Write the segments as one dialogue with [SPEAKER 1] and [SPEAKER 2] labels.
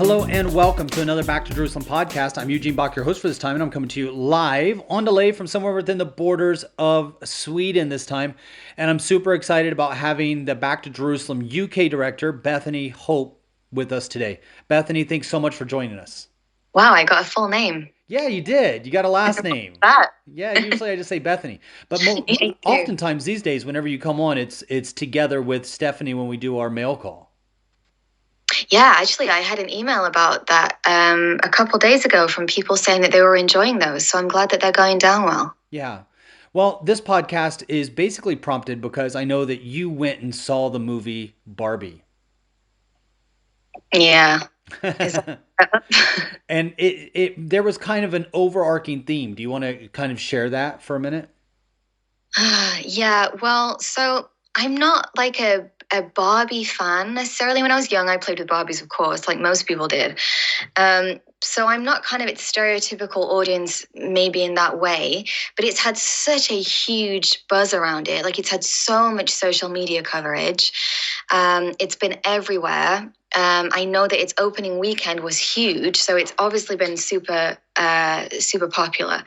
[SPEAKER 1] Hello and welcome to another Back to Jerusalem podcast. I'm Eugene Bach, your host for this time, and I'm coming to you live on delay from somewhere within the borders of Sweden this time. And I'm super excited about having the Back to Jerusalem UK Director, Bethany Hope, with us today. Bethany, thanks so much for joining us.
[SPEAKER 2] Wow, I got a full name.
[SPEAKER 1] Yeah, you did. You got a last name.
[SPEAKER 2] That.
[SPEAKER 1] Yeah, usually I just say Bethany. But
[SPEAKER 2] You too.
[SPEAKER 1] oftentimes these days, whenever you come on, it's together with Stephanie when we do our mail call.
[SPEAKER 2] Yeah, actually, I had an email about that a couple days ago from people saying that they were enjoying those. So I'm glad that they're going down well.
[SPEAKER 1] Yeah. Well, this podcast is basically prompted because I know that you went and saw the movie Barbie.
[SPEAKER 2] Yeah. Is
[SPEAKER 1] And there was kind of an overarching theme. Do you want to kind of share that for a minute?
[SPEAKER 2] Yeah, well, so I'm not like a Barbie fan necessarily. When I was young, I played with Barbies, of course, like most people did. So I'm not kind of its stereotypical audience, maybe in that way, but it's had such a huge buzz around it. Like it's had so much social media coverage. It's been everywhere. I know that its opening weekend was huge, so it's obviously been super popular.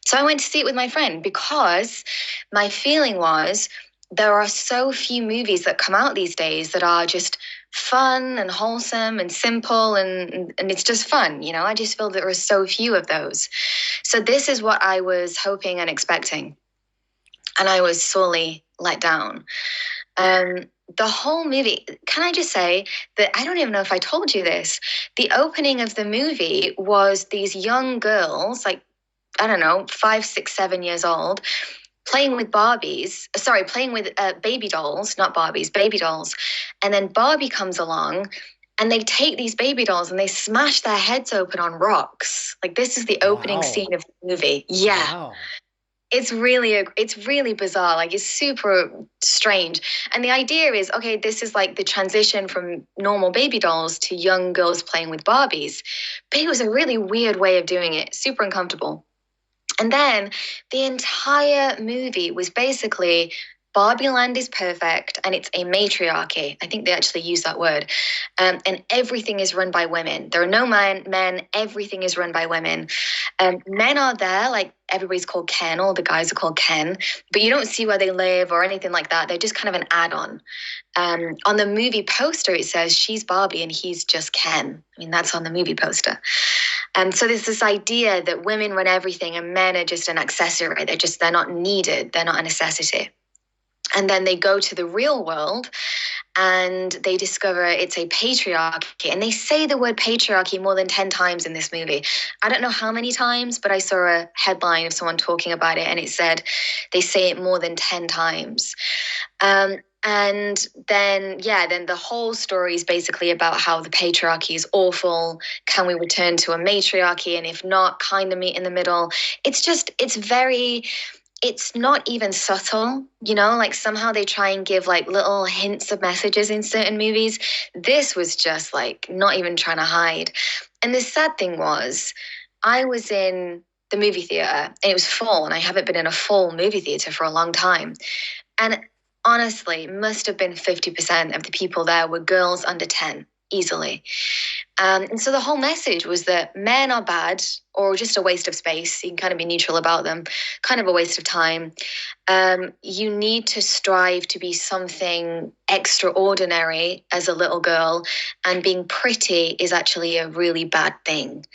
[SPEAKER 2] So I went to see it with my friend because my feeling was there are so few movies that come out these days that are just fun and wholesome and simple and it's just fun, you know. I just feel there are so few of those. So this is what I was hoping and expecting, and I was sorely let down. Um, the whole movie, can I just say that I don't even know if I told you this. The opening of the movie was these young girls, like, I don't know, 5, 6, 7 years old, playing with playing with baby dolls, not Barbies, baby dolls. And then Barbie comes along and they take these baby dolls and they smash their heads open on rocks. Like, this is the opening
[SPEAKER 1] Wow.
[SPEAKER 2] scene of the movie. Yeah.
[SPEAKER 1] Wow.
[SPEAKER 2] It's really bizarre. Like, it's super strange. And the idea is, okay, this is like the transition from normal baby dolls to young girls playing with Barbies. But it was a really weird way of doing it, super uncomfortable. And then the entire movie was basically Barbie Land is perfect and it's a matriarchy. I think they actually use that word. And everything is run by women. There are no men, everything is run by women. Men are there, like everybody's called Ken, all the guys are called Ken, but you don't see where they live or anything like that. They're just kind of an add on. On the movie poster, it says she's Barbie and he's just Ken. I mean, that's on the movie poster. So there's this idea that women run everything and men are just an accessory. They're not needed. They're not a necessity. And then they go to the real world and they discover it's a patriarchy. And they say the word patriarchy more than 10 times in this movie. I don't know how many times, but I saw a headline of someone talking about it and it said they say it more than 10 times. And then the whole story is basically about how the patriarchy is awful. Can we return to a matriarchy? And if not, kind of meet in the middle. It's not even subtle, you know, like somehow they try and give like little hints of messages in certain movies. This was just like not even trying to hide. And the sad thing was, I was in the movie theater and it was full, and I haven't been in a full movie theater for a long time. And honestly, must have been 50% of the people there were girls under 10, easily. And so the whole message was that men are bad or just a waste of space. You can kind of be neutral about them, kind of a waste of time. You need to strive to be something extraordinary as a little girl, and being pretty is actually a really bad thing.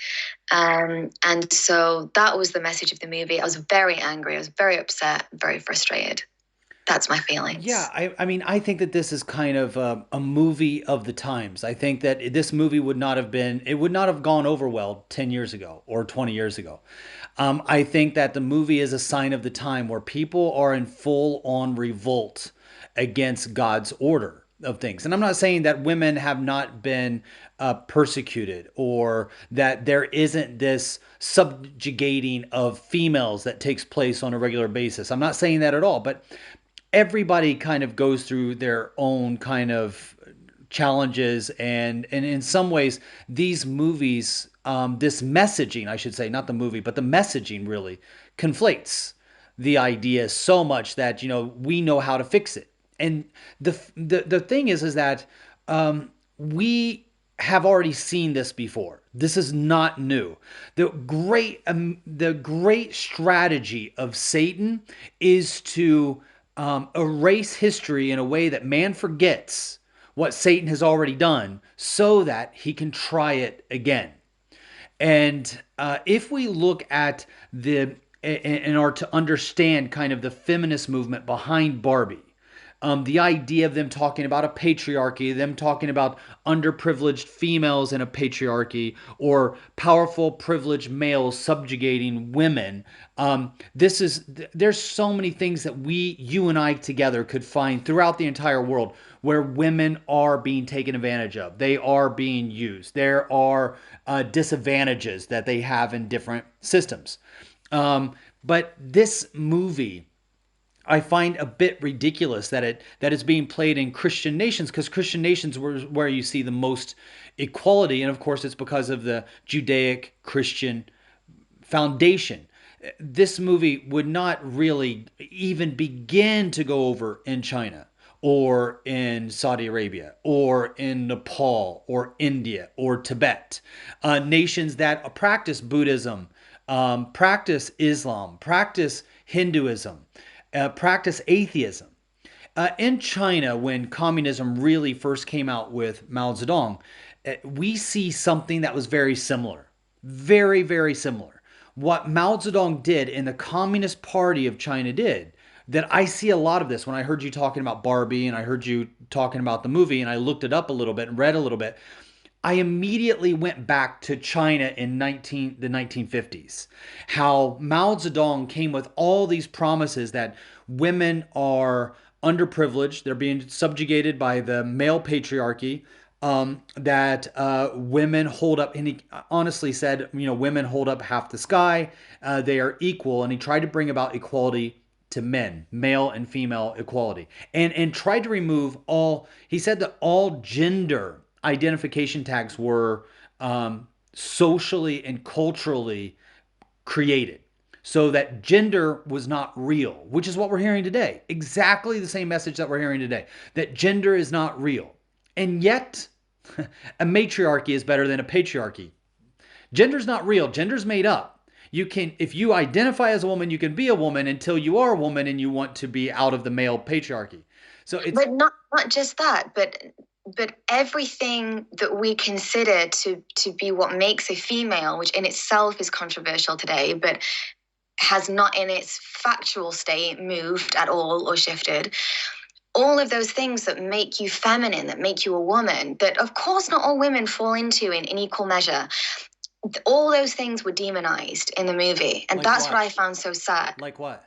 [SPEAKER 2] And so that was the message of the movie. I was very angry. I was very upset, very frustrated. That's my
[SPEAKER 1] Yeah,
[SPEAKER 2] feelings.
[SPEAKER 1] I mean, I think that this is kind of a movie of the times. I think that this movie would not have gone over well 10 years ago or 20 years ago. I think that the movie is a sign of the time where people are in full on revolt against God's order of things. And I'm not saying that women have not been persecuted or that there isn't this subjugating of females that takes place on a regular basis. I'm not saying that at all, but everybody kind of goes through their own kind of challenges, and in some ways these movies, this messaging, I should say, not the movie but the messaging, really conflates the idea so much that we know how to fix it. And the thing is that we have already seen this before. This is not new. The great strategy of Satan is to erase history in a way that man forgets what Satan has already done, so that he can try it again. And if we look at the in order to understand kind of the feminist movement behind Barbie, the idea of them talking about a patriarchy, them talking about underprivileged females in a patriarchy, or powerful privileged males subjugating women. There's so many things that you and I together could find throughout the entire world where women are being taken advantage of. They are being used. There are disadvantages that they have in different systems. But this movie, I find a bit ridiculous that it's being played in Christian nations, because Christian nations were where you see the most equality, and of course it's because of the Judaic Christian foundation. This movie would not really even begin to go over in China or in Saudi Arabia or in Nepal or India or Tibet, nations that practice Buddhism, practice Islam, practice Hinduism, practice atheism. In China, when communism really first came out with Mao Zedong, we see something that was very similar. Very, very similar. What Mao Zedong did and the Communist Party of China did, that I see a lot of this when I heard you talking about Barbie and I heard you talking about the movie, and I looked it up a little bit and read a little bit. I immediately went back to China in the 1950s. How Mao Zedong came with all these promises that women are underprivileged, they're being subjugated by the male patriarchy, that women hold up, and he honestly said, women hold up half the sky, they are equal, and he tried to bring about equality to men, male and female equality, and tried to remove all. He said that all gender identification tags were socially and culturally created, so that gender was not real, which is what we're hearing today. Exactly the same message that we're hearing today, that gender is not real. And yet, a matriarchy is better than a patriarchy. Gender's not real, gender's made up. You can, if you identify as a woman, you can be a woman until you are a woman and you want to be out of the male patriarchy. So it's
[SPEAKER 2] But not just that, but everything that we consider to be what makes a female, which in itself is controversial today, but has not in its factual state moved at all or shifted. All of those things that make you feminine, that make you a woman, that of course not all women fall into in equal measure. All those things were demonized in the movie, and
[SPEAKER 1] like
[SPEAKER 2] that's
[SPEAKER 1] what?
[SPEAKER 2] what I found so sad.
[SPEAKER 1] Like what?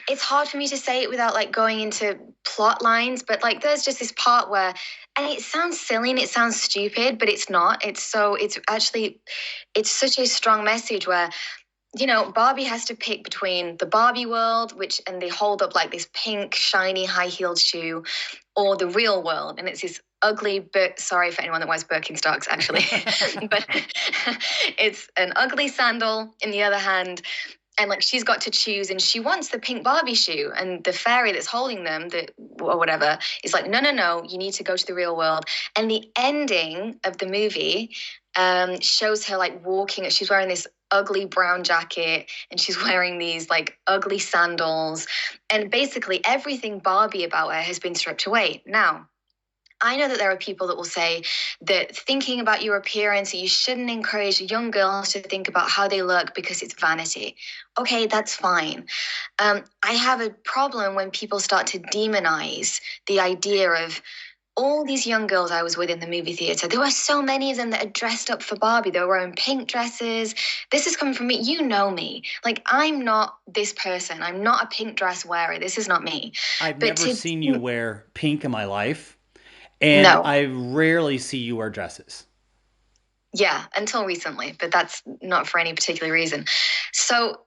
[SPEAKER 2] It's hard for me to say it without like going into plot lines, but like there's just this part where, and it sounds silly and it sounds stupid, but it's not. It's actually, it's such a strong message where, Barbie has to pick between the Barbie world, and they hold up like this pink, shiny, high-heeled shoe, or the real world. And it's this ugly, sorry for anyone that wears Birkenstocks, actually, but it's an ugly sandal in the other hand. And like she's got to choose, and she wants the pink Barbie shoe, and the fairy that's holding them, or whatever, is like, no, you need to go to the real world. And the ending of the movie shows her like walking. She's wearing this ugly brown jacket, and she's wearing these like ugly sandals, and basically everything Barbie about her has been stripped away. Now, I know that there are people that will say that thinking about your appearance, you shouldn't encourage young girls to think about how they look because it's vanity. Okay, that's fine. I have a problem when people start to demonize the idea of all these young girls I was with in the movie theater. There were so many of them that are dressed up for Barbie. They were wearing pink dresses. This is coming from me. You know me. Like, I'm not this person. I'm not a pink dress wearer. This is not me.
[SPEAKER 1] I've
[SPEAKER 2] But
[SPEAKER 1] never
[SPEAKER 2] to
[SPEAKER 1] seen you wear pink in my life, and
[SPEAKER 2] no.
[SPEAKER 1] I rarely see you wear dresses.
[SPEAKER 2] Yeah, until recently, but that's not for any particular reason. So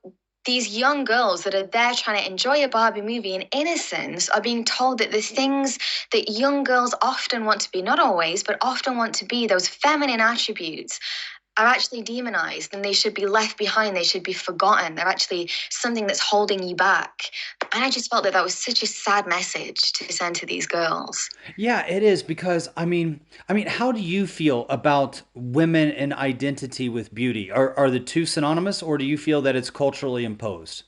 [SPEAKER 2] these young girls that are there trying to enjoy a Barbie movie in innocence are being told that the things that young girls often want to be, not always, but often want to be, those feminine attributes, are actually demonized and they should be left behind. They should be forgotten. They're actually something that's holding you back. And I just felt that that was such a sad message to send to these girls.
[SPEAKER 1] Yeah, it is because I mean, how do you feel about women and identity with beauty? Are the two synonymous, or do you feel that it's culturally imposed?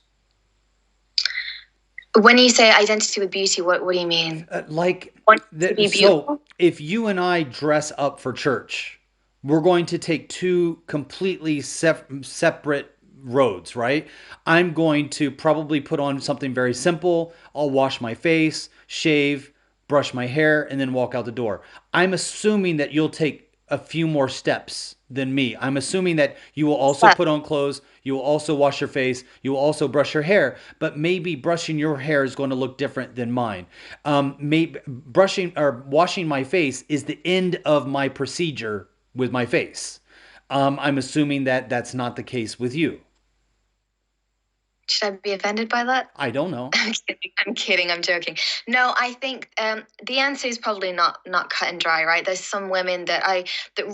[SPEAKER 2] When you say identity with beauty, what do you mean?
[SPEAKER 1] Like
[SPEAKER 2] Want to be
[SPEAKER 1] so
[SPEAKER 2] beautiful?
[SPEAKER 1] if you and I dress up for church, we're going to take two completely separate roads, right? I'm going to probably put on something very simple. I'll wash my face, shave, brush my hair, and then walk out the door. I'm assuming that you'll take a few more steps than me. I'm assuming that you will also
[SPEAKER 2] Yeah.
[SPEAKER 1] put on clothes, you will also wash your face, you will also brush your hair, but maybe brushing your hair is going to look different than mine. Maybe brushing or washing my face is the end of my procedure with my face. I'm assuming that that's not the case with you.
[SPEAKER 2] Should I be offended by that?
[SPEAKER 1] I don't know.
[SPEAKER 2] I'm kidding. I'm kidding. I'm joking. No, I think the answer is probably not cut and dry, right? There's some women that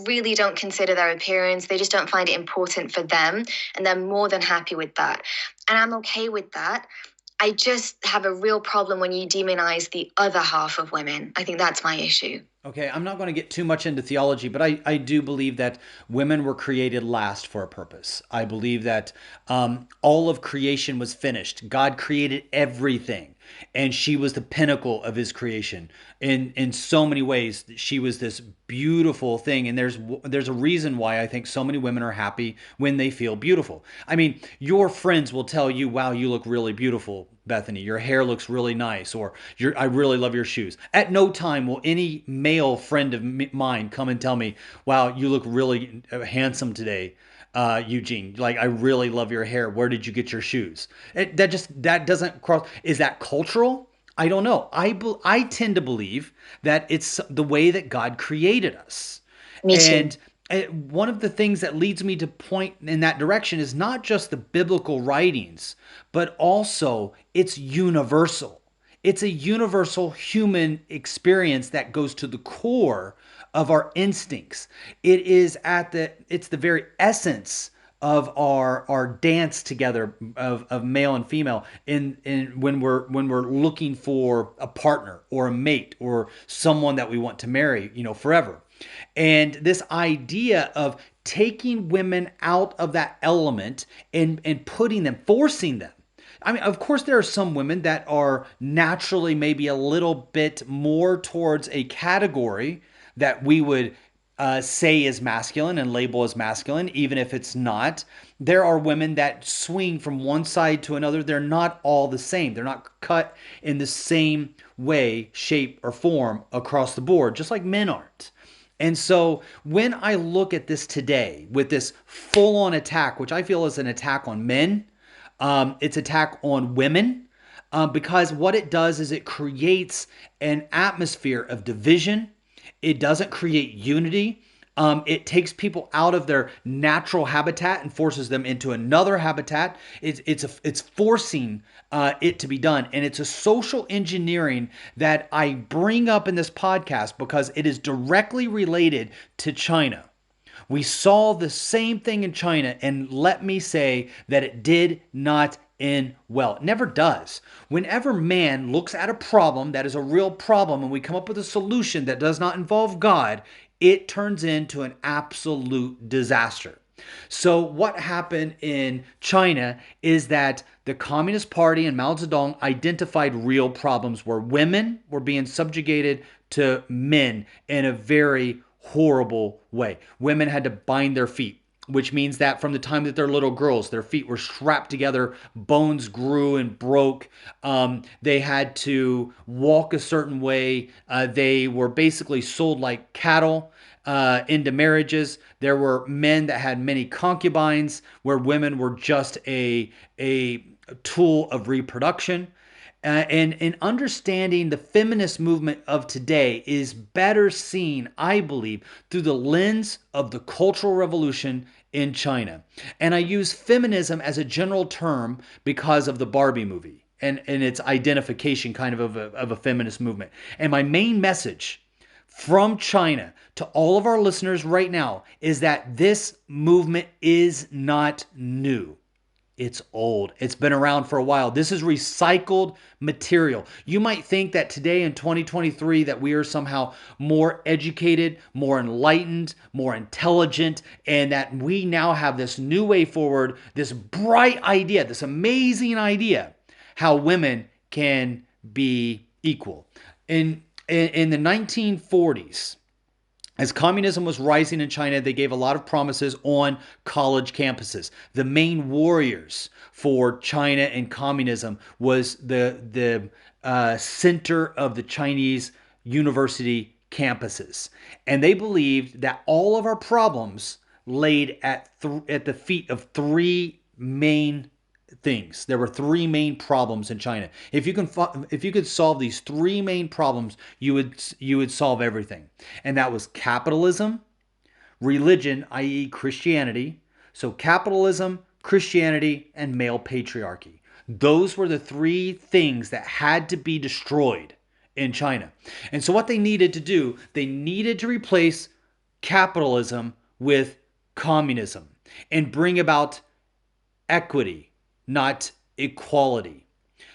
[SPEAKER 2] really don't consider their appearance. They just don't find it important for them, and they're more than happy with that. And I'm okay with that. I just have a real problem when you demonize the other half of women. I think that's my issue.
[SPEAKER 1] Okay, I'm not going to get too much into theology, but I do believe that women were created last for a purpose. I believe that all of creation was finished. God created everything, and she was the pinnacle of his creation. In so many ways, she was this beautiful thing, and there's a reason why I think so many women are happy when they feel beautiful. I mean, your friends will tell you, "Wow, you look really beautiful, Bethany. Your hair looks really nice," or I really love your shoes. At no time will any male friend of mine come and tell me, "Wow, you look really handsome today, Eugene. Like, I really love your hair. Where did you get your shoes?" That doesn't cross. Is that cultural? I don't know. I tend to believe that it's the way that God created us.
[SPEAKER 2] Me too.
[SPEAKER 1] And one of the things that leads me to point in that direction is not just the biblical writings, but also it's universal. It's a universal human experience that goes to the core of our instincts. It's the very essence of our dance together of male and female in when we're looking for a partner or a mate or someone that we want to marry, forever. And this idea of taking women out of that element and putting them, forcing them. I mean, of course, there are some women that are naturally maybe a little bit more towards a category that we would say is masculine and label as masculine, even if it's not. There are women that swing from one side to another. They're not all the same. They're not cut in the same way, shape, or form across the board, just like men aren't. And so when I look at this today with this full on attack, which I feel is an attack on men, it's attack on women, because what it does is it creates an atmosphere of division. It doesn't create unity. It takes people out of their natural habitat and forces them into another habitat. It's forcing it to be done, and it's a social engineering that I bring up in this podcast because it is directly related to China. We saw the same thing in China, and let me say that it did not end well. It never does. Whenever man looks at a problem that is a real problem and we come up with a solution that does not involve God, it turns into an absolute disaster. So, what happened in China is that the Communist Party and Mao Zedong identified real problems where women were being subjugated to men in a very horrible way. Women had to bind their feet, which means that from the time that they're little girls, their feet were strapped together, bones grew and broke. They had to walk a certain way. They were basically sold like cattle into marriages. There were men that had many concubines, where women were just a tool of reproduction. And understanding the feminist movement of today is better seen, I believe, through the lens of the Cultural Revolution in China. And I use feminism as a general term because of the Barbie movie and its identification kind of a feminist movement. And my main message from China to all of our listeners right now is that this movement is not new. It's old. It's been around for a while. This is recycled material. You might think that today in 2023 that we are somehow more educated, more enlightened, more intelligent, and that we now have this new way forward, this bright idea, this amazing idea how women can be equal. In the 1940s, as communism was rising in China, they gave a lot of promises on college campuses. The main warriors for China and communism was the center of the Chinese university campuses, and they believed that all of our problems laid at the feet of three main things. There were three main problems in China. If you could solve these three main problems, you would solve everything. And that was capitalism, religion, i.e. Christianity. So capitalism, Christianity, and male patriarchy. Those were the three things that had to be destroyed in China. And so what they needed to do, they needed to replace capitalism with communism and bring about equity, not equality.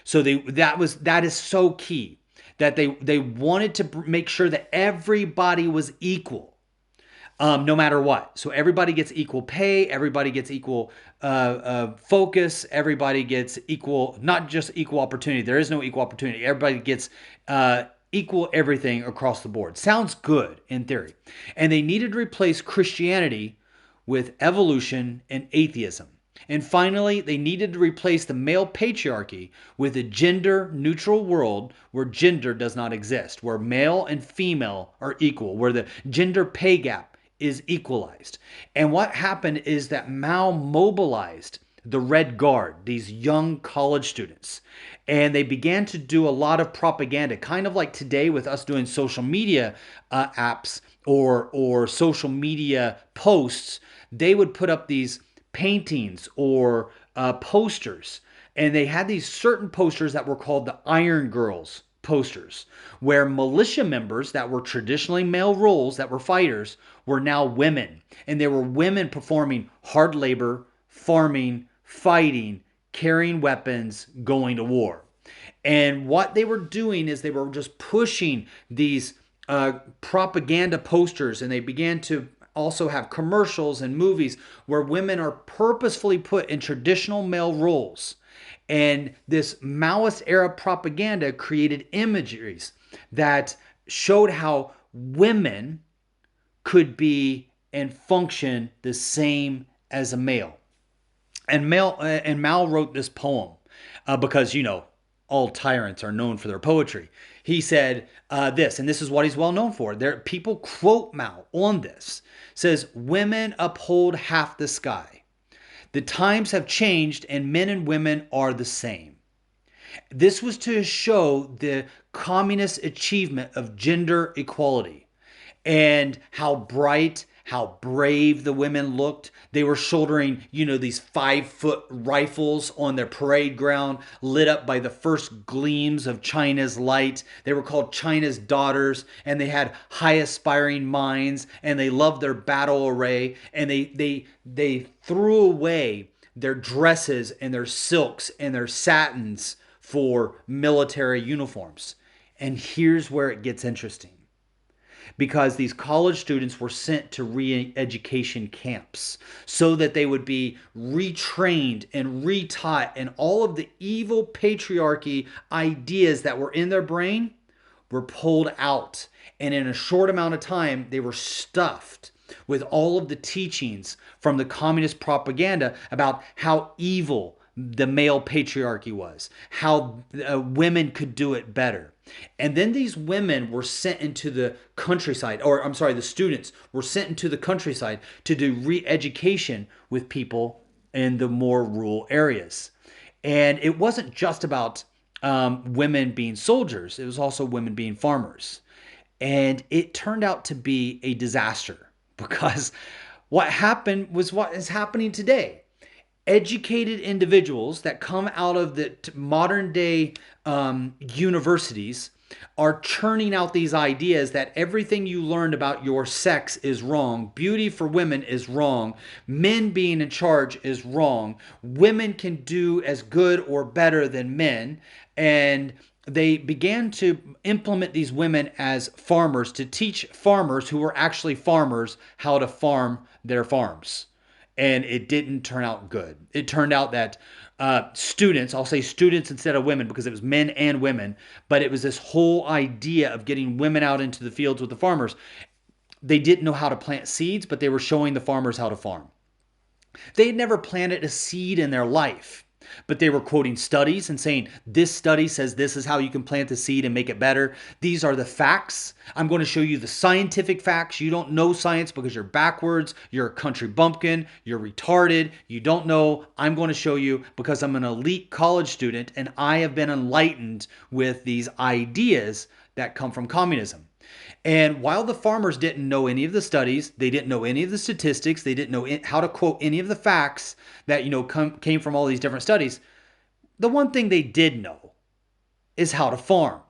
[SPEAKER 1] So that is so key that they wanted to make sure that everybody was equal, no matter what. So everybody gets equal pay, everybody gets equal focus, everybody gets equal, not just equal opportunity. There is no equal opportunity. Everybody gets equal everything across the board. Sounds good in theory. And they needed to replace Christianity with evolution and atheism. And finally, they needed to replace the male patriarchy with a gender neutral world where gender does not exist, where male and female are equal, where the gender pay gap is equalized. And what happened is that Mao mobilized the Red Guard, these young college students, and they began to do a lot of propaganda, kind of like today with us doing social media apps or social media posts. They would put up these paintings or posters. And they had these certain posters that were called the Iron Girls posters, where militia members that were traditionally male roles, that were fighters, were now women. And they were women performing hard labor, farming, fighting, carrying weapons, going to war. And what they were doing is they were just pushing these propaganda posters, and they began to also have commercials and movies where women are purposefully put in traditional male roles. And this Maoist era propaganda created imageries that showed how women could be and function the same as a male. And Mao wrote this poem because all tyrants are known for their poetry. He said this, and this is what he's well known for. People quote Mao on this. Says, "Women uphold half the sky. The times have changed, and men and women are the same." This was to show the communist achievement of gender equality and how bright, how brave the women looked. They were shouldering, these 5-foot rifles on their parade ground, lit up by the first gleams of China's light. They were called China's daughters, and they had high aspiring minds, and they loved their battle array, and they threw away their dresses and their silks and their satins for military uniforms. And here's where it gets interesting, because these college students were sent to re-education camps so that they would be retrained and retaught, and all of the evil patriarchy ideas that were in their brain were pulled out. And in a short amount of time, they were stuffed with all of the teachings from the communist propaganda about how evil the male patriarchy was, how women could do it better. And then these women were sent into the countryside, or I'm sorry, the students were sent into the countryside to do re-education with people in the more rural areas. And it wasn't just about women being soldiers, it was also women being farmers. And it turned out to be a disaster, because what happened was what is happening today. Educated individuals that come out of the modern day universities are churning out these ideas that everything you learned about your sex is wrong, beauty for women is wrong, men being in charge is wrong, women can do as good or better than men, and they began to implement these women as farmers to teach farmers who were actually farmers how to farm their farms. And it didn't turn out good. It turned out that students, I'll say students instead of women because it was men and women, but it was this whole idea of getting women out into the fields with the farmers. They didn't know how to plant seeds, but they were showing the farmers how to farm. They had never planted a seed in their life, but they were quoting studies and saying, this study says this is how you can plant the seed and make it better. These are the facts. I'm going to show you the scientific facts. You don't know science because you're backwards. You're a country bumpkin. You're retarded. You don't know. I'm going to show you because I'm an elite college student and I have been enlightened with these ideas that come from communism. And while the farmers didn't know any of the studies, they didn't know any of the statistics, they didn't know how to quote any of the facts that came from all these different studies. The one thing they did know is how to farm.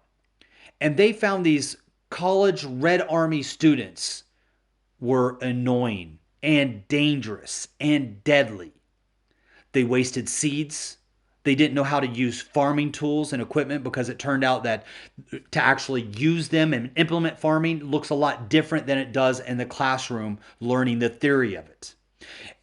[SPEAKER 1] And they found these college Red Army students were annoying and dangerous and deadly. They wasted seeds. They didn't know how to use farming tools and equipment because it turned out that to actually use them and implement farming looks a lot different than it does in the classroom learning the theory of it.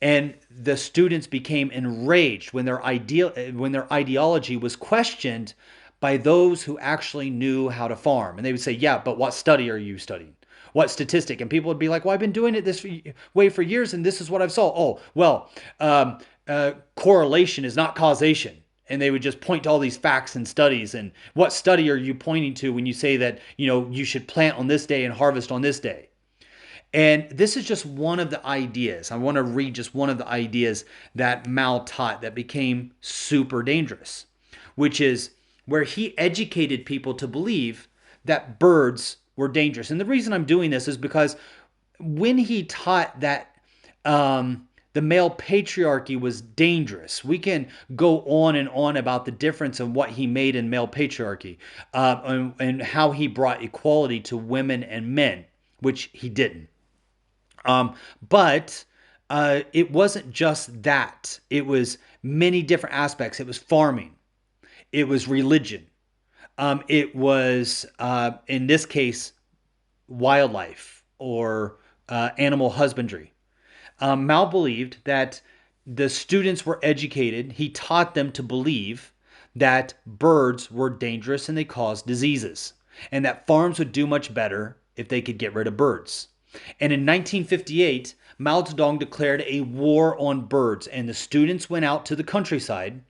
[SPEAKER 1] And the students became enraged when when their ideology was questioned by those who actually knew how to farm. And they would say, "Yeah, but what study are you studying? What statistic?" And people would be like, "Well, I've been doing it this way for years, and this is what I've saw." "Oh, well, correlation is not causation." And they would just point to all these facts and studies. And what study are you pointing to when you say that you should plant on this day and harvest on this day? And this is just one of the ideas. I want to read just one of the ideas that Mao taught that became super dangerous, which is where he educated people to believe that birds were dangerous. And the reason I'm doing this is because when he taught that the male patriarchy was dangerous, we can go on and on about the difference in what he made in male patriarchy and how he brought equality to women and men, which he didn't. But it wasn't just that. It was many different aspects. It was farming. It was religion. It was, in this case, wildlife or animal husbandry. Mao believed that the students were educated. He taught them to believe that birds were dangerous and they caused diseases, and that farms would do much better if they could get rid of birds. And in 1958, Mao Zedong declared a war on birds, and the students went out to the countryside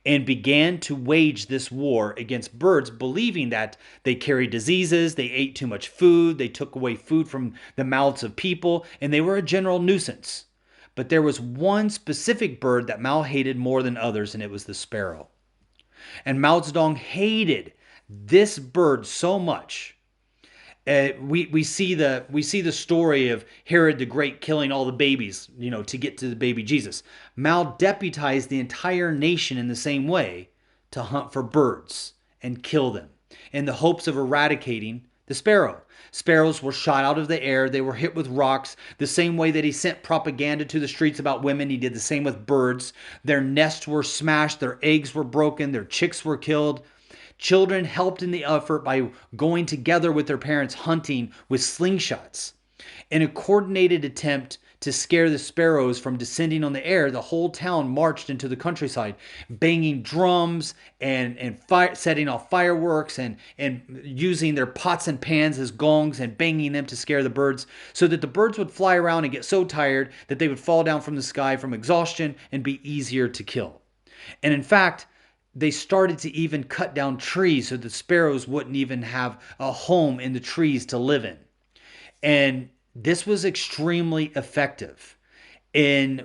[SPEAKER 1] and began to wage this war against birds, believing that they carried diseases, they ate too much food, they took away food from the mouths of people, and they were a general nuisance. But there was one specific bird that Mao hated more than others, and it was the sparrow. And Mao Zedong hated this bird so much. We see the story of Herod the Great killing all the babies, to get to the baby Jesus. Mao deputized the entire nation in the same way to hunt for birds and kill them in the hopes of eradicating the sparrow. Sparrows were shot out of the air. They were hit with rocks. The same way that he sent propaganda to the streets about women, he did the same with birds. Their nests were smashed. Their eggs were broken. Their chicks were killed. Children helped in the effort by going together with their parents hunting with slingshots. In a coordinated attempt to scare the sparrows from descending on the air, the whole town marched into the countryside, banging drums and setting off fireworks and using their pots and pans as gongs and banging them to scare the birds, so that the birds would fly around and get so tired that they would fall down from the sky from exhaustion and be easier to kill. And in fact, they started to even cut down trees so the sparrows wouldn't even have a home in the trees to live in. And this was extremely effective. In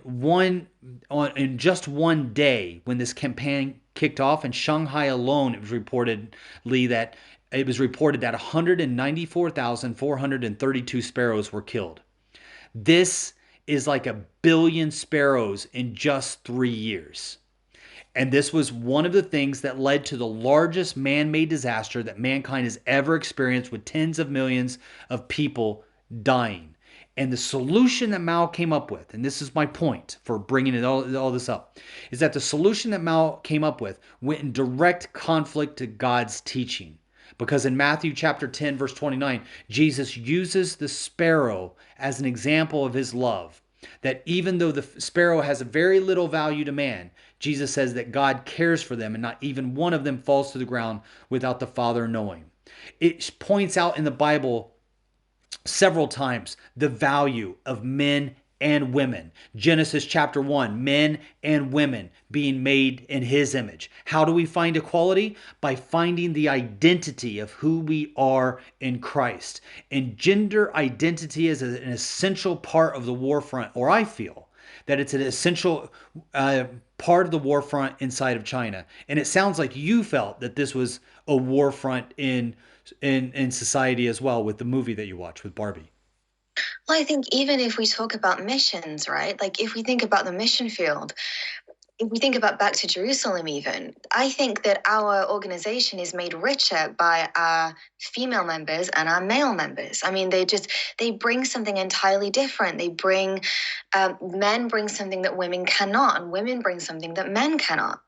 [SPEAKER 1] just one day, when this campaign kicked off in Shanghai alone, it was reported that 194,432 sparrows were killed. This is like a billion sparrows in just 3 years. And this was one of the things that led to the largest man made disaster that mankind has ever experienced, with tens of millions of people dying. And the solution that Mao came up with, and this is my point for bringing all this up, is that the solution that Mao came up with went in direct conflict to God's teaching. Because in Matthew chapter 10, verse 29, Jesus uses the sparrow as an example of his love. That even though the sparrow has a very little value to man, Jesus says that God cares for them and not even one of them falls to the ground without the Father knowing. It points out in the Bible several times the value of men and women. Genesis chapter 1, men and women being made in his image. How do we find equality? By finding the identity of who we are in Christ. And gender identity is an essential part of the war front, or I feel that it's an essential part of the war front inside of China. And it sounds like you felt that this was a war front in society as well, with the movie that you watched with Barbie.
[SPEAKER 2] Well, I think even if we talk about missions, right? Like if we think about the mission field, if we think about back to Jerusalem, even, I think that our organization is made richer by our female members and our male members. I mean, they bring something entirely different. Men bring something that women cannot, and women bring something that men cannot.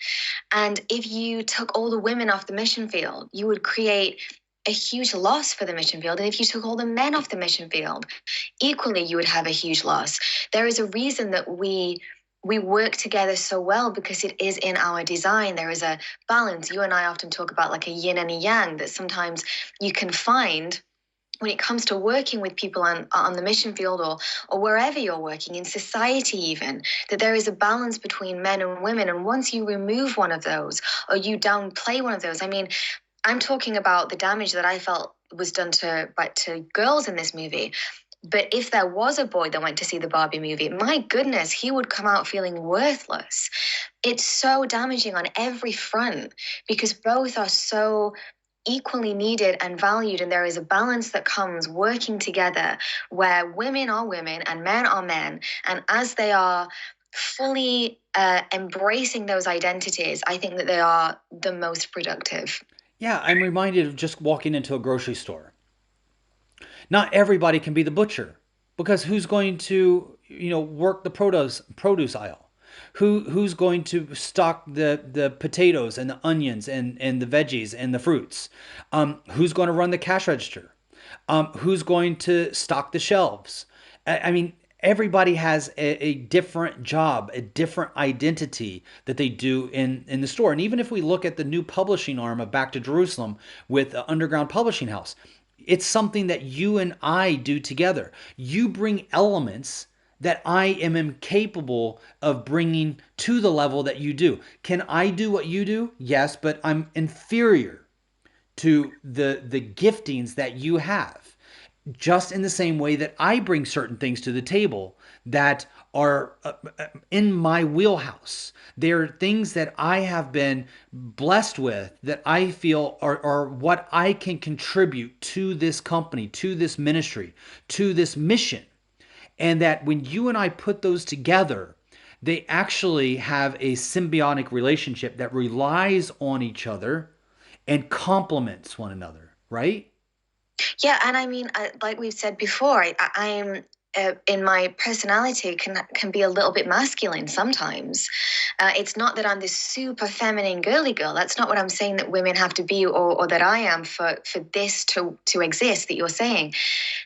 [SPEAKER 2] And if you took all the women off the mission field, you would create a huge loss for the mission field. And if you took all the men off the mission field, equally, you would have a huge loss. There is a reason that we work together so well, because it is in our design. There is a balance. You and I often talk about like a yin and a yang that sometimes you can find when it comes to working with people on the mission field, or wherever you're working in society, even, that there is a balance between men and women. And once you remove one of those, or you downplay one of those, I mean, I'm talking about the damage that I felt was done to girls in this movie. But if there was a boy that went to see the Barbie movie, my goodness, he would come out feeling worthless. It's so damaging on every front, because both are so equally needed and valued. And there is a balance that comes working together, where women are women and men are men. And as they are fully embracing those identities, I think that they are the most productive.
[SPEAKER 1] Yeah, I'm reminded of just walking into a grocery store. Not everybody can be the butcher, because who's going to, work the produce aisle? Who's going to stock the potatoes and the onions and the veggies and the fruits? Who's going to run the cash register? Who's going to stock the shelves? I mean, everybody has a different job, a different identity that they do in the store. And even if we look at the new publishing arm of Back to Jerusalem with Underground Publishing House, it's something that you and I do together. You bring elements that I am incapable of bringing to the level that you do. Can I do what you do? Yes, but I'm inferior to the giftings that you have. Just in the same way that I bring certain things to the table that are in my wheelhouse. They're things that I have been blessed with, that I feel are what I can contribute to this company, to this ministry, to this mission. And that when you and I put those together, they actually have a symbiotic relationship that relies on each other and complements one another, right?
[SPEAKER 2] Yeah, and I mean, like we've said before, I'm in my personality can be a little bit masculine sometimes. It's not that I'm this super feminine girly girl. That's not what I'm saying that women have to be, or that I am for this to exist. That you're saying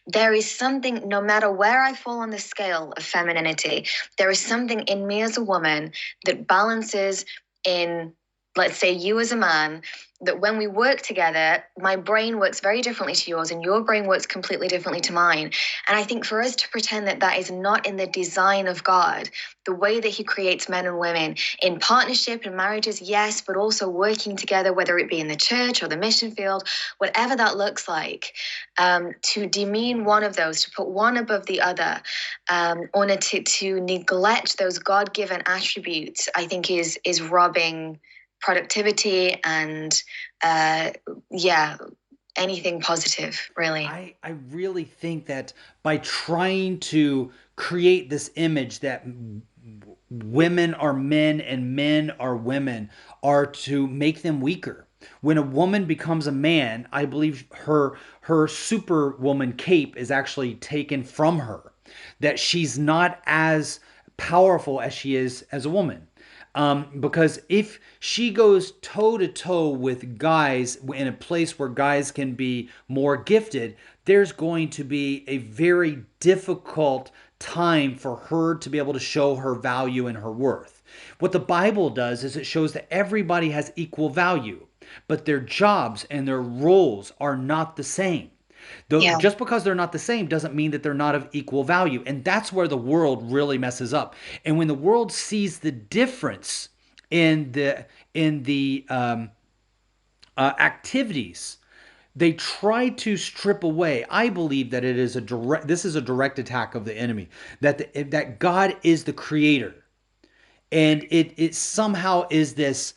[SPEAKER 2] there is something, no matter where I fall on the scale of femininity, there is something in me as a woman that balances in, let's say, you as a man, that when we work together, my brain works very differently to yours and your brain works completely differently to mine. And I think for us to pretend that that is not in the design of God, the way that he creates men and women in partnership and marriages, yes, but also working together, whether it be in the church or the mission field, whatever that looks like, to demean one of those, to put one above the other, or to neglect those God-given attributes, I think is robbing productivity and yeah, anything positive, really.
[SPEAKER 1] I really think that by trying to create this image that women are men and men are women are to make them weaker. When a woman becomes a man, I believe her superwoman cape is actually taken from her. That she's not as powerful as she is as a woman. Because if she goes toe to toe with guys in a place where guys can be more gifted, there's going to be a very difficult time for her to be able to show her value and her worth. What the Bible does is it shows that everybody has equal value, but their jobs and their roles are not the same. Though
[SPEAKER 2] Yeah.
[SPEAKER 1] just because they're not the same doesn't mean that they're not of equal value. And that's where the world really messes up. And when the world sees the difference in the activities, they try to strip away. I believe that it is a direct. This is a direct attack of the enemy. That God is the creator, and it somehow is this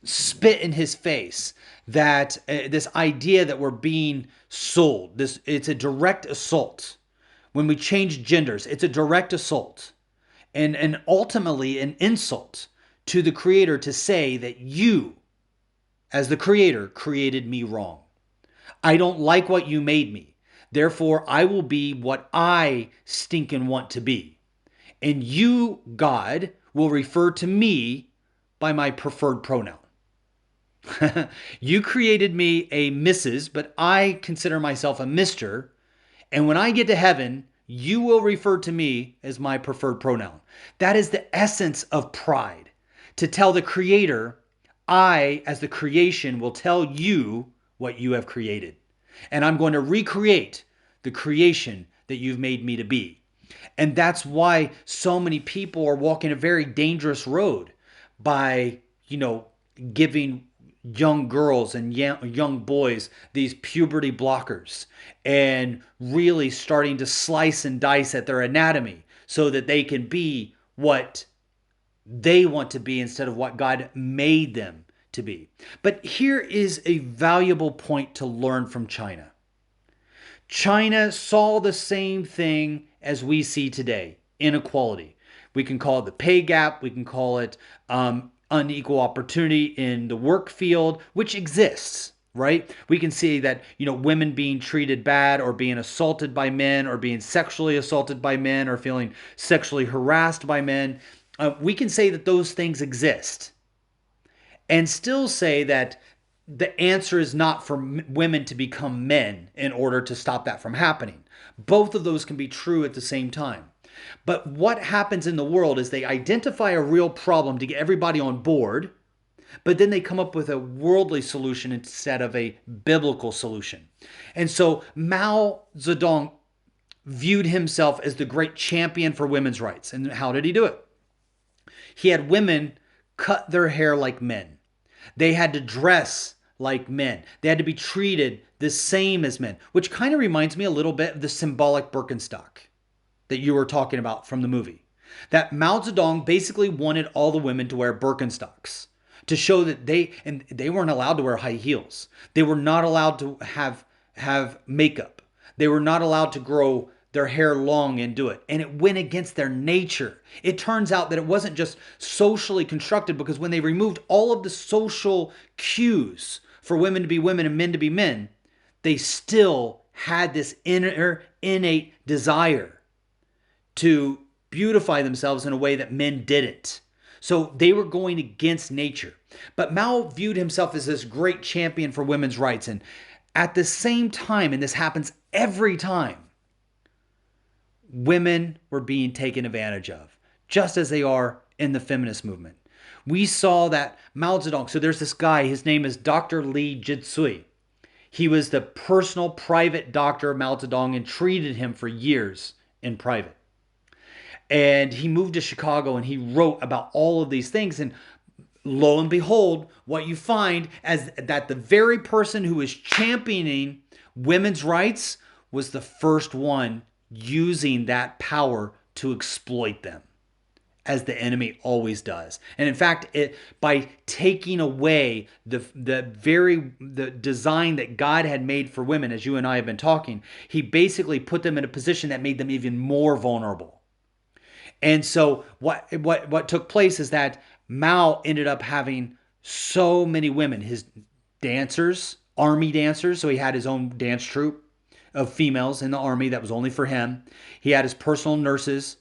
[SPEAKER 1] spit in his face, that this idea that we're being sold. This It's a direct assault. When we change genders, it's a direct assault, and ultimately an insult to the creator to say that you, as the creator, created me wrong. I don't like what you made me. Therefore, I will be what I stinking want to be. And you, God, will refer to me by my preferred pronoun. You created me a Mrs., but I consider myself a Mr. And when I get to heaven, you will refer to me as my preferred pronoun. That is the essence of pride. To tell the Creator, I, as the creation, will tell you what you have created. And I'm going to recreate the creation that you've made me to be. And that's why so many people are walking a very dangerous road by, giving young girls and young boys these puberty blockers and really starting to slice and dice at their anatomy so that they can be what they want to be instead of what God made them to be. But here is a valuable point to learn from China. China saw the same thing as we see today: inequality. We can call it the pay gap, we can call it unequal opportunity in the work field, which exists, right? We can see that, women being treated bad or being assaulted by men or being sexually assaulted by men or feeling sexually harassed by men. We can say that those things exist and still say that the answer is not for women to become men in order to stop that from happening. Both of those can be true at the same time. But what happens in the world is they identify a real problem to get everybody on board, but then they come up with a worldly solution instead of a biblical solution. And so Mao Zedong viewed himself as the great champion for women's rights. And how did he do it? He had women cut their hair like men. They had to dress like men. They had to be treated the same as men, which kind of reminds me a little bit of the symbolic Birkenstock that you were talking about from the movie. That Mao Zedong basically wanted all the women to wear Birkenstocks to show that they weren't allowed to wear high heels. They were not allowed to have makeup. They were not allowed to grow their hair long and do it. And it went against their nature. It turns out that it wasn't just socially constructed, because when they removed all of the social cues for women to be women and men to be men, they still had this inner innate desire to beautify themselves in a way that men didn't. So they were going against nature. But Mao viewed himself as this great champion for women's rights. And at the same time, and this happens every time, women were being taken advantage of, just as they are in the feminist movement. We saw that Mao Zedong, so there's this guy, his name is Dr. Li Jitsui. He was the personal private doctor of Mao Zedong and treated him for years in private. And he moved to Chicago and he wrote about all of these things. And lo and behold, what you find is that the very person who is championing women's rights was the first one using that power to exploit them, as the enemy always does. And in fact, by taking away the design that God had made for women, as you and I have been talking, he basically put them in a position that made them even more vulnerable. And so what took place is that Mao ended up having so many women, his dancers, army dancers. So he had his own dance troupe of females in the army that was only for him. He had his personal nurses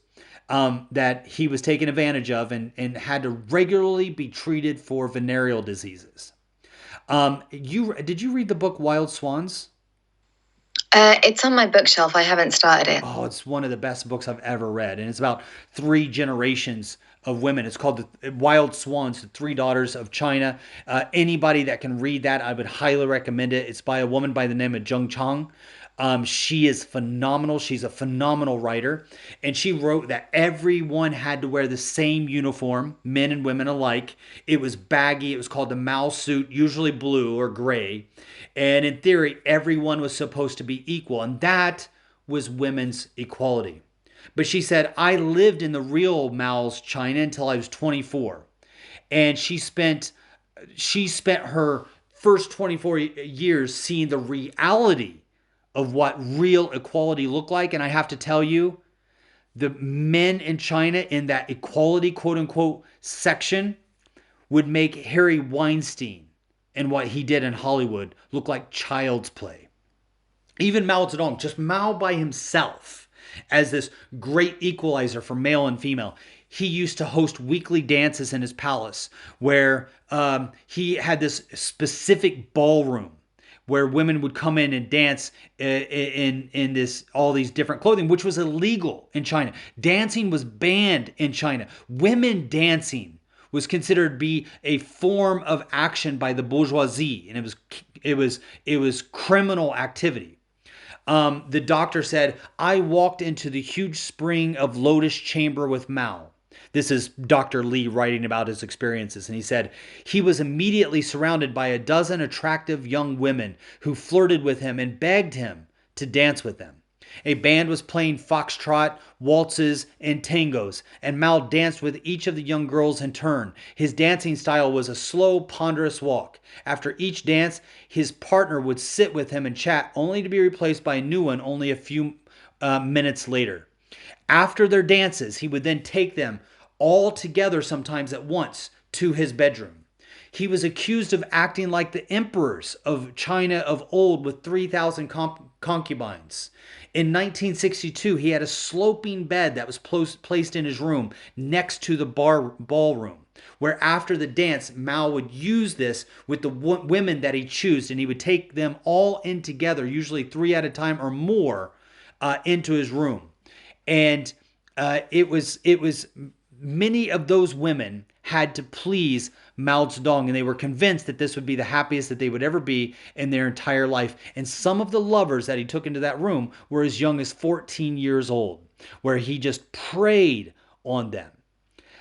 [SPEAKER 1] that he was taken advantage of and had to regularly be treated for venereal diseases. You did you read the book Wild Swans?
[SPEAKER 2] It's on my bookshelf. I haven't started it.
[SPEAKER 1] Oh, it's one of the best books I've ever read, and it's about three generations of women. It's called the Wild Swans, the Three Daughters of China. Anybody that can read that, I would highly recommend it. It's by a woman by the name of Zheng Chang. She is phenomenal. She's a phenomenal writer, and she wrote that everyone had to wear the same uniform, men and women alike. It was baggy. It was called the Mao suit, usually blue or gray. And in theory, everyone was supposed to be equal, and that was women's equality. But she said, I lived in the real Mao's China until I was 24. And she spent her first 24 years seeing the reality of what real equality looked like. And I have to tell you, the men in China in that equality, quote unquote, section would make Harry Weinstein and what he did in Hollywood look like child's play. Even Mao Zedong, just Mao by himself, as this great equalizer for male and female. He used to host weekly dances in his palace where he had this specific ballroom where women would come in and dance in this all these different clothing, which was illegal in China. Dancing was banned in China. Women dancing was considered to be a form of action by the bourgeoisie, and it was criminal activity. The doctor said, I walked into the huge spring of Lotus Chamber with Mao. This is Dr. Lee writing about his experiences. And he said, he was immediately surrounded by a dozen attractive young women who flirted with him and begged him to dance with them. A band was playing foxtrot, waltzes, and tangos, and Mao danced with each of the young girls in turn. His dancing style was a slow, ponderous walk. After each dance, his partner would sit with him and chat, only to be replaced by a new one only a few minutes later. After their dances, he would then take them all together, sometimes at once, to his bedroom. He was accused of acting like the emperors of China of old with 3,000 concubines. In 1962, he had a sloping bed that was placed in his room next to the ballroom, where after the dance, Mao would use this with the women that he chose, and he would take them all in together, usually three at a time or more, into his room. And it was many of those women had to please Mao Zedong, and they were convinced that this would be the happiest that they would ever be in their entire life. And some of the lovers that he took into that room were as young as 14 years old, where he just preyed on them.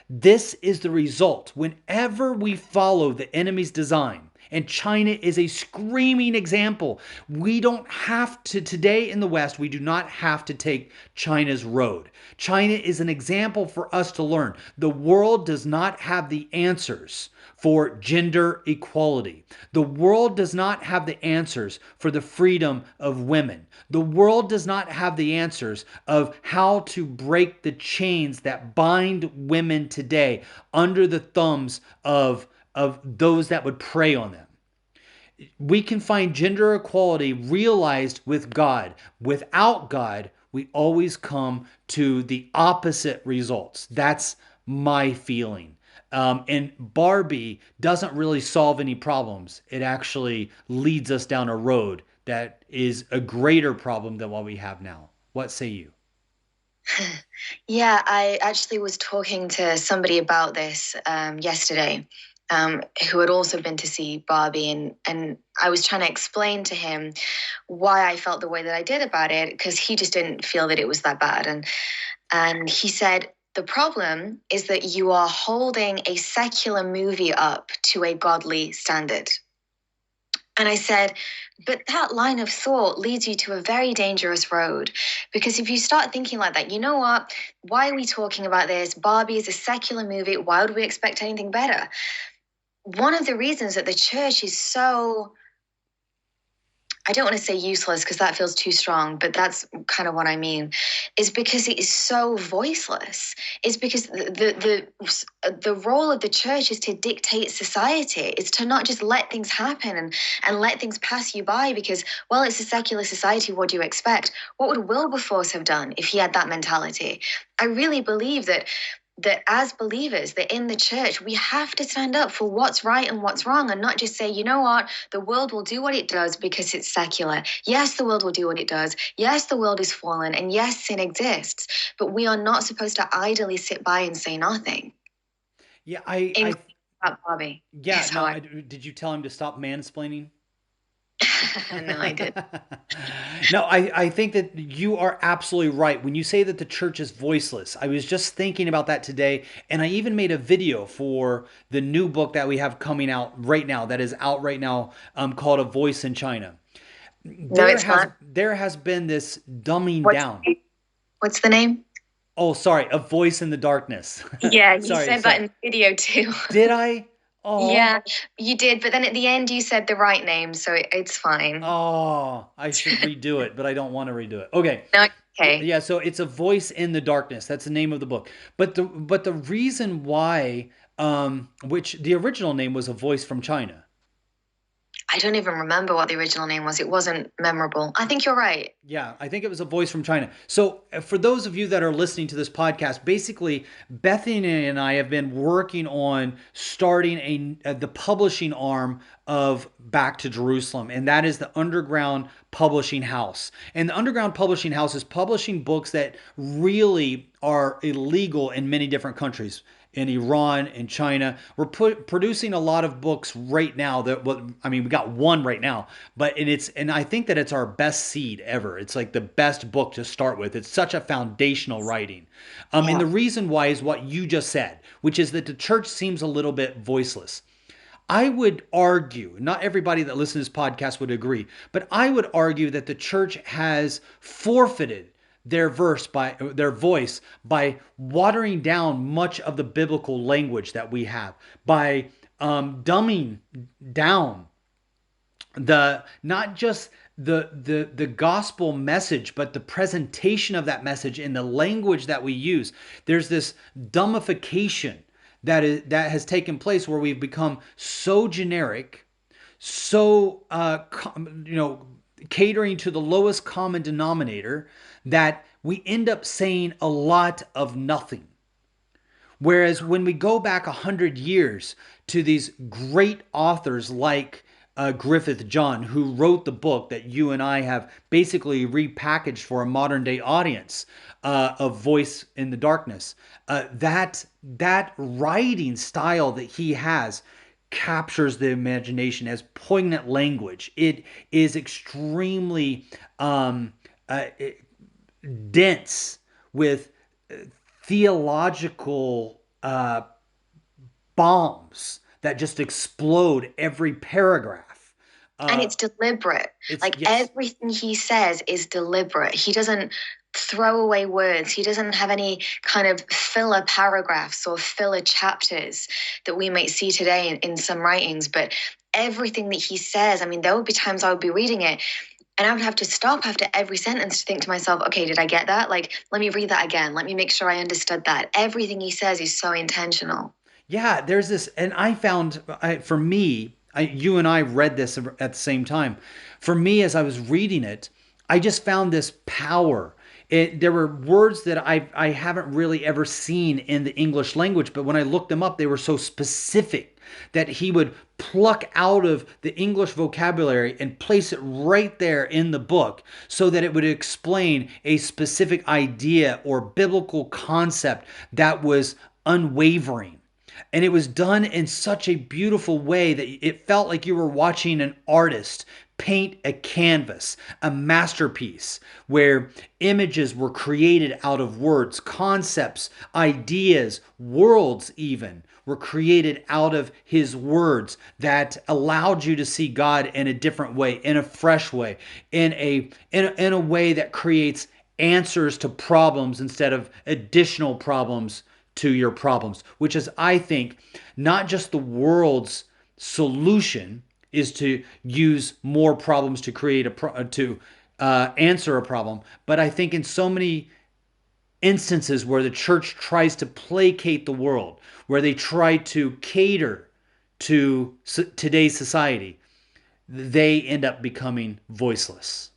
[SPEAKER 1] This is the result whenever we follow the enemy's design. And China is a screaming example. We don't have to, today in the West, we do not have to take China's road. China is an example for us to learn. The world does not have the answers for gender equality. The world does not have the answers for the freedom of women. The world does not have the answers of how to break the chains that bind women today under the thumbs of those that would prey on them. We can find gender equality realized with God. Without God, we always come to the opposite results. That's my feeling. And Barbie doesn't really solve any problems. It actually leads us down a road that is a greater problem than what we have now. What say you?
[SPEAKER 2] Yeah, I actually was talking to somebody about this yesterday, who had also been to see Barbie, and I was trying to explain to him why I felt the way that I did about it, because he just didn't feel that it was that bad. And he said, the problem is that you are holding a secular movie up to a godly standard. And I said, but that line of thought leads you to a very dangerous road. Because if you start thinking like that, you know what? Why are we talking about this? Barbie is a secular movie. Why would we expect anything better? One of the reasons that the church is so I don't want to say useless because that feels too strong, but that's kind of what I mean, is because it is so voiceless. It's because the role of the church is to dictate society. It's to not just let things happen and let things pass you by because, well, it's a secular society. What do you expect? What would Wilberforce have done if he had that mentality? I really believe that as believers, that in the church, we have to stand up for what's right and what's wrong and not just say, you know what, the world will do what it does because it's secular. Yes, the world will do what it does. Yes, the world is fallen. And yes, sin exists. But we are not supposed to idly sit by and say nothing.
[SPEAKER 1] Yeah,
[SPEAKER 2] In Barbie
[SPEAKER 1] yeah,
[SPEAKER 2] is how
[SPEAKER 1] no,
[SPEAKER 2] I.
[SPEAKER 1] did you tell him to stop mansplaining?
[SPEAKER 2] No, I did.
[SPEAKER 1] No, I think that you are absolutely right. When you say that the church is voiceless, I was just thinking about that today, and I even made a video for the new book that we have coming out right now, that is out right now, called A Voice in China.
[SPEAKER 2] No, it's not.
[SPEAKER 1] There has been this dumbing
[SPEAKER 2] What's
[SPEAKER 1] down.
[SPEAKER 2] what's the name?
[SPEAKER 1] Oh, sorry, A Voice in the Darkness.
[SPEAKER 2] Yeah, you
[SPEAKER 1] Sorry,
[SPEAKER 2] said that
[SPEAKER 1] sorry.
[SPEAKER 2] in the video too.
[SPEAKER 1] Did I? Oh,
[SPEAKER 2] Yeah, you did, but then at the end you said the right name, so it's fine.
[SPEAKER 1] oh, I should redo it, but I don't want to redo it. Okay.
[SPEAKER 2] No, okay.
[SPEAKER 1] Yeah, so it's A Voice in the Darkness. That's the name of the book. But the reason why, which the original name was A Voice from China.
[SPEAKER 2] I don't even remember what the original name was. It wasn't memorable. I think you're right.
[SPEAKER 1] Yeah, I think it was A Voice from China. So, for those of you that are listening to this podcast, basically, Bethany and I have been working on starting the publishing arm of Back to Jerusalem, and that is the Underground Publishing House. And the Underground Publishing House is publishing books that really are illegal in many different countries, in Iran, in China. We're producing a lot of books right now that, well, I mean, we got one right now, but and I think that it's our best seed ever. It's like the best book to start with. It's such a foundational writing. And
[SPEAKER 2] Yeah.
[SPEAKER 1] the reason why is what you just said, which is that the church seems a little bit voiceless. I would argue, not everybody that listens to this podcast would agree, but I would argue that the church has forfeited their voice by watering down much of the biblical language that we have, by dumbing down the not just the gospel message, but the presentation of that message in the language that we use. There's this dumbification that has taken place where we've become so generic, so catering to the lowest common denominator, that we end up saying a lot of nothing. Whereas when we go back 100 years to these great authors like Griffith John, who wrote the book that you and I have basically repackaged for a modern day audience, of Voice in the Darkness, that writing style that he has captures the imagination as poignant language. It is extremely dense with theological bombs that just explode every paragraph.
[SPEAKER 2] And it's deliberate.
[SPEAKER 1] It's
[SPEAKER 2] Like
[SPEAKER 1] yes,
[SPEAKER 2] everything he says is deliberate. He doesn't throw away words. He doesn't have any kind of filler paragraphs or filler chapters that we might see today in some writings. But everything that he says, I mean, there would be times I would be reading it and I would have to stop after every sentence to think to myself, okay, did I get that? Like, let me read that again. Let me make sure I understood that. Everything he says is so intentional.
[SPEAKER 1] yeah. There's this, and I found, for me, you and I read this at the same time. For me, as I was reading it, I just found this power. There were words that I haven't really ever seen in the English language, but when I looked them up, they were so specific that he would pluck out of the English vocabulary and place it right there in the book so that it would explain a specific idea or biblical concept that was unwavering. And it was done in such a beautiful way that it felt like you were watching an artist paint a canvas, a masterpiece where images were created out of words, concepts, ideas, worlds even were created out of his words that allowed you to see God in a different way, in a fresh way, in a way that creates answers to problems instead of additional problems to your problems, which is, I think, not just the world's solution, is to use more problems to create to answer a problem. But I think in so many instances where the church tries to placate the world, where they try to cater to today's society, they end up becoming voiceless.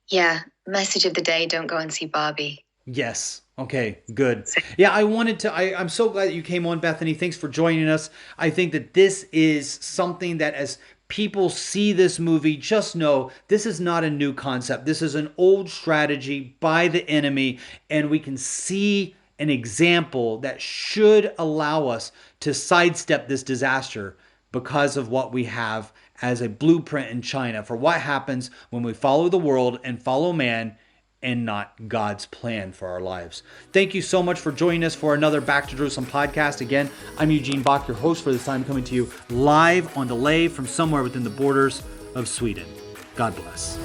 [SPEAKER 2] Yeah. Message of the day: don't go and see Barbie.
[SPEAKER 1] Yes. Okay, good. Yeah, I'm so glad that you came on, Bethany. Thanks for joining us. I think that this is something that as people see this movie, just know this is not a new concept. This is an old strategy by the enemy, and we can see an example that should allow us to sidestep this disaster because of what we have as a blueprint in China for what happens when we follow the world and follow man and not God's plan for our lives. Thank you so much for joining us for another Back to Jerusalem podcast. Again, I'm Eugene Bach, your host for this time, coming to you live on delay from somewhere within the borders of Sweden. God bless.